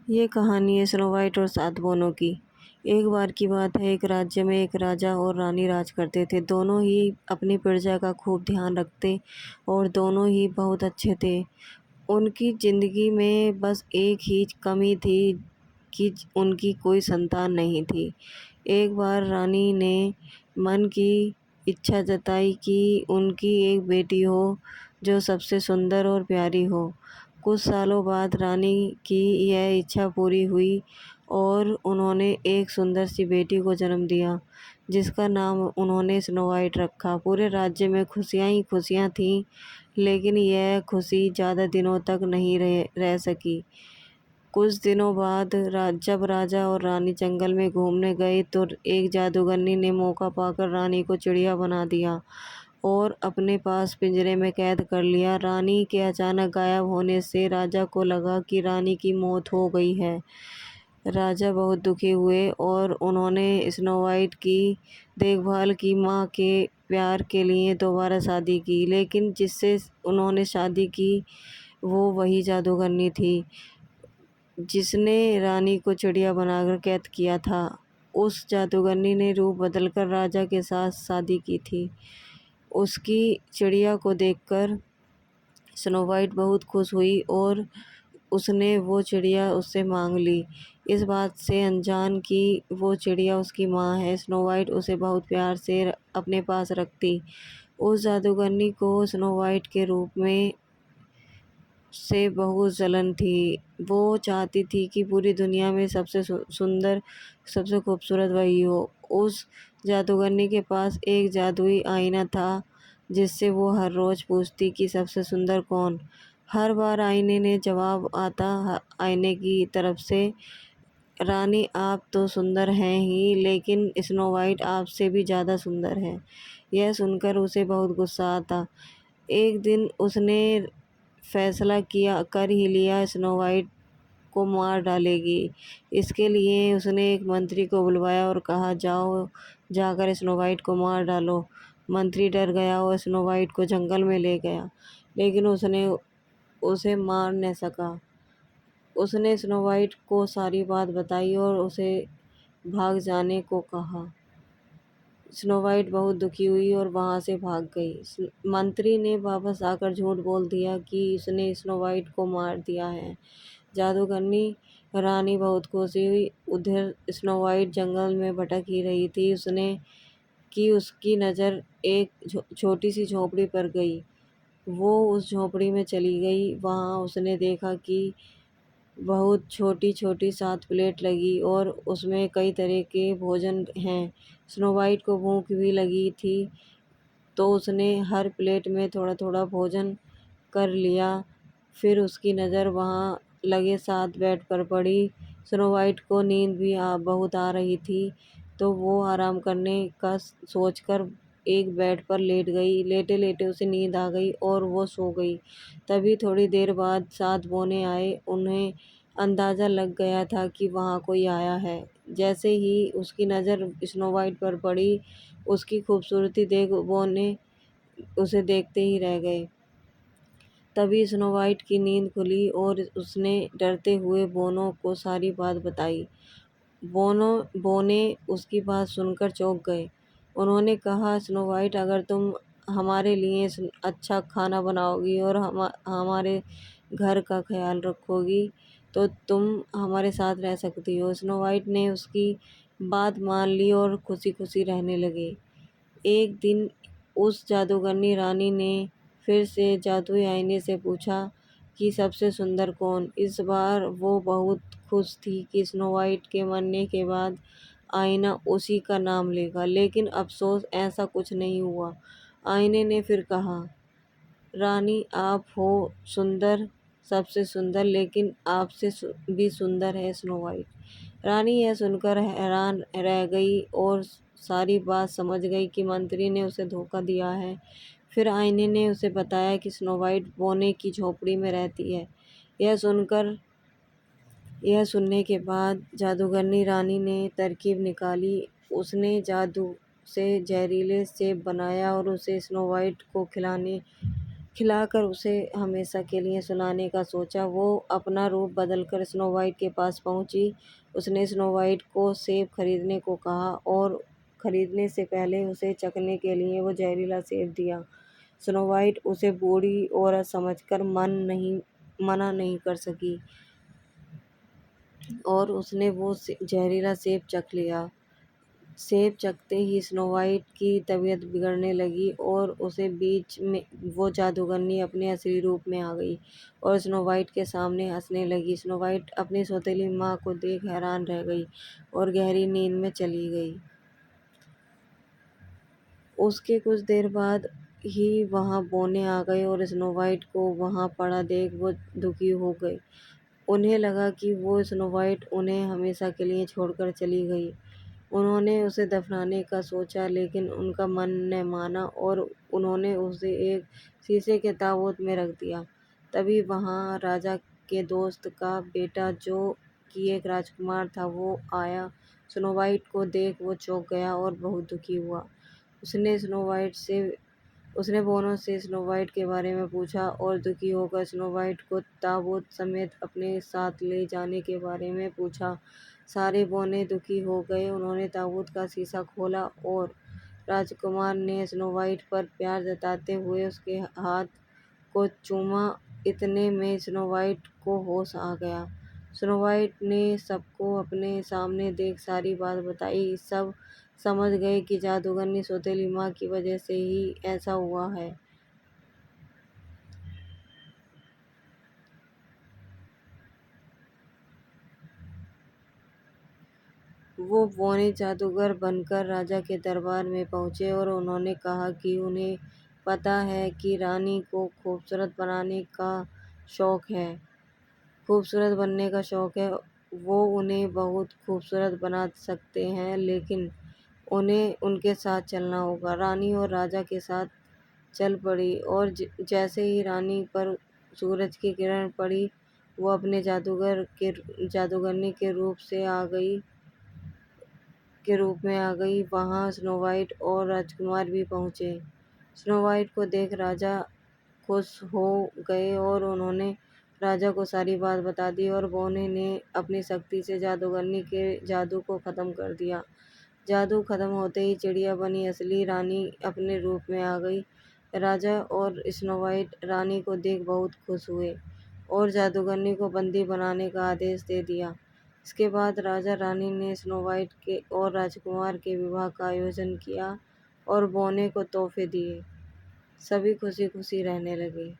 ये कहानी है स्नो वाइट और 7 बूनों की। एक बार की बात है, एक राज्य में एक राजा और रानी राज करते थे। दोनों ही अपनी प्रजा का खूब ध्यान रखते और दोनों ही बहुत अच्छे थे। उनकी ज़िंदगी में बस एक ही कमी थी कि उनकी कोई संतान नहीं थी। एक बार रानी ने मन की इच्छा जताई कि उनकी एक बेटी हो जो सबसे सुंदर और प्यारी हो। कुछ सालों बाद रानी की यह इच्छा पूरी हुई और उन्होंने एक सुंदर सी बेटी को जन्म दिया, जिसका नाम उन्होंने स्नो वाइट रखा। पूरे राज्य में खुशियां ही खुशियां थीं, लेकिन यह खुशी ज़्यादा दिनों तक नहीं रह सकी। कुछ दिनों बाद जब राजा और रानी जंगल में घूमने गए तो एक जादूगरनी ने मौका पाकर रानी को चिड़िया बना दिया और अपने पास पिंजरे में कैद कर लिया। रानी के अचानक गायब होने से राजा को लगा कि रानी की मौत हो गई है। राजा बहुत दुखी हुए और उन्होंने स्नो वाइट की देखभाल की, माँ के प्यार के लिए दोबारा शादी की। लेकिन जिससे उन्होंने शादी की वो वही जादूगरनी थी जिसने रानी को चिड़िया बनाकर कैद किया था। उस जादूगरनी ने रूप बदलकर राजा के साथ शादी की थी। उसकी चिड़िया को देखकर स्नो वाइट बहुत खुश हुई और उसने वो चिड़िया उससे मांग ली, इस बात से अनजान कि वो चिड़िया उसकी माँ है। स्नो वाइट उसे बहुत प्यार से अपने पास रखती। उस जादूगरनी को स्नो वाइट के रूप में से बहुत जलन थी। वो चाहती थी कि पूरी दुनिया में सबसे सुंदर, सबसे खूबसूरत वही हो। उस जादूगरनी के पास एक जादुई आईना था, जिससे वो हर रोज पूछती कि सबसे सुंदर कौन। हर बार आईने ने जवाब आता आईने की तरफ से, रानी आप तो सुंदर हैं ही, लेकिन स्नो वाइट आपसे भी ज़्यादा सुंदर है। यह सुनकर उसे बहुत गुस्सा आता। एक दिन उसने फैसला कर ही लिया, स्नो वाइट को मार डालेगी। इसके लिए उसने एक मंत्री को बुलवाया और कहा, जाओ जाकर स्नो वाइट को मार डालो। मंत्री डर गया और स्नो वाइट को जंगल में ले गया, लेकिन उसने उसे मार न सका। उसने स्नो वाइट को सारी बात बताई और उसे भाग जाने को कहा। स्नो वाइट बहुत दुखी हुई और वहां से भाग गई। मंत्री ने वापस आकर झूठ बोल दिया कि उसने स्नो वाइट को मार दिया है। जादूगरनी रानी बहुत खुश हुई। उधर स्नो वाइट जंगल में भटक ही रही थी उसने कि उसकी नज़र एक छोटी सी झोपड़ी पर गई। वो उस झोपड़ी में चली गई। वहां उसने देखा कि बहुत छोटी-छोटी 7 प्लेट लगी और उसमें कई तरह के भोजन हैं। स्नो वाइट को भूख भी लगी थी, तो उसने हर प्लेट में थोड़ा-थोड़ा भोजन कर लिया। फिर उसकी नज़र वहाँ लगे 7 बेड पर पड़ी। स्नो वाइट को नींद भी बहुत आ रही थी, तो वो आराम करने का सोचकर एक बेड पर लेट गई। लेटे-लेटे उसे नींद आ गई और वो सो गई। तभी थोड़ी देर बाद 7 बौने आए। उन्हें अंदाज़ा लग गया था कि वहाँ कोई आया है। जैसे ही उसकी नज़र स्नो वाइट पर पड़ी, उसकी खूबसूरती देख बौने उसे देखते ही रह गए। तभी स्नो वाइट की नींद खुली और उसने डरते हुए बोनों को सारी बात बताई। बोने उसकी बात सुनकर चौंक गए। उन्होंने कहा, स्नो वाइट अगर तुम हमारे लिए अच्छा खाना बनाओगी और हमारे घर का ख्याल रखोगी तो तुम हमारे साथ रह सकती हो। स्नो वाइट ने उसकी बात मान ली और खुशी खुशी रहने लगे। एक दिन उस जादूगरनी रानी ने फिर से जादुई आईने से पूछा कि सबसे सुंदर कौन। इस बार वो बहुत खुश थी कि स्नो वाइट के मरने के बाद आईना उसी का नाम लेगा, लेकिन अफसोस ऐसा कुछ नहीं हुआ। आईने ने फिर कहा, रानी आप हो सुंदर, सबसे सुंदर, लेकिन आपसे भी सुंदर है स्नो वाइट। रानी यह सुनकर हैरान रह गई और सारी बात समझ गई कि मंत्री ने उसे धोखा दिया है। फिर आईने ने उसे बताया कि स्नो वाइट बौने की झोपड़ी में रहती है। यह सुनकर यह सुनने के बाद जादूगरनी रानी ने तरकीब निकाली। उसने जादू से जहरीले सेब बनाया और उसे स्नो वाइट को खिलाने खिलाकर उसे हमेशा के लिए सुलाने का सोचा। वो अपना रूप बदलकर स्नो वाइट के पास पहुंची। उसने स्नो वाइट को सेब खरीदने को कहा और खरीदने से पहले उसे चखने के लिए वो जहरीला सेब दिया। स्नो वाइट उसे बूढ़ी औरत समझकर मना नहीं कर सकी और उसने वो जहरीला सेब चख लिया। सेब चखते ही स्नो वाइट की तबीयत बिगड़ने लगी और उसे बीच में वो जादूगरनी अपने असली रूप में आ गई और स्नो वाइट के सामने हंसने लगी। स्नो वाइट अपनी सौतेली माँ को देख हैरान रह गई और गहरी नींद में चली गई। उसके कुछ देर बाद ही वहाँ बौने आ गए और स्नो वाइट को वहाँ पड़ा देख वो दुखी हो गए। उन्हें लगा कि वो स्नो वाइट उन्हें हमेशा के लिए छोड़कर चली गई। उन्होंने उसे दफनाने का सोचा लेकिन उनका मन न माना और उन्होंने उसे एक शीशे के ताबूत में रख दिया। तभी वहाँ राजा के दोस्त का बेटा जो कि एक राजकुमार था वो आया। स्नो वाइट को देख वो चौंक गया और बहुत दुखी हुआ। उसने बोनों से स्नो वाइट के बारे में पूछा और दुखी होकर स्नो वाइट को ताबूत समेत अपने साथ ले जाने के बारे में पूछा। सारे बौने दुखी हो गए। उन्होंने ताबूत का शीशा खोला और राजकुमार ने स्नो वाइट पर प्यार जताते हुए उसके हाथ को चूमा। इतने में स्नो वाइट को होश आ गया। स्नो वाइट ने सबको अपने सामने देख सारी बात बताई। सब समझ गए कि जादूगरनी सौतेली माँ की वजह से ही ऐसा हुआ है। वो बौने जादूगर बनकर राजा के दरबार में पहुंचे और उन्होंने कहा कि उन्हें पता है कि रानी को खूबसूरत बनने का शौक है। वो उन्हें बहुत खूबसूरत बना सकते हैं लेकिन उन्हें उनके साथ चलना होगा। रानी और राजा के साथ चल पड़ी और जैसे ही रानी पर सूरज की किरण पड़ी वो अपने जादूगरनी के रूप में आ गई। वहाँ स्नो वाइट और राजकुमार भी पहुँचे। स्नो वाइट को देख राजा खुश हो गए और उन्होंने राजा को सारी बात बता दी और बौने ने अपनी शक्ति से जादूगरनी के जादू को खत्म कर दिया। जादू खत्म होते ही चिड़िया बनी असली रानी अपने रूप में आ गई। राजा और स्नो वाइट रानी को देख बहुत खुश हुए और जादूगरनी को बंदी बनाने का आदेश दे दिया। इसके बाद राजा रानी ने स्नो वाइट के और राजकुमार के विवाह का आयोजन किया और बौने को तोहफे दिए। सभी खुशी खुशी रहने लगे।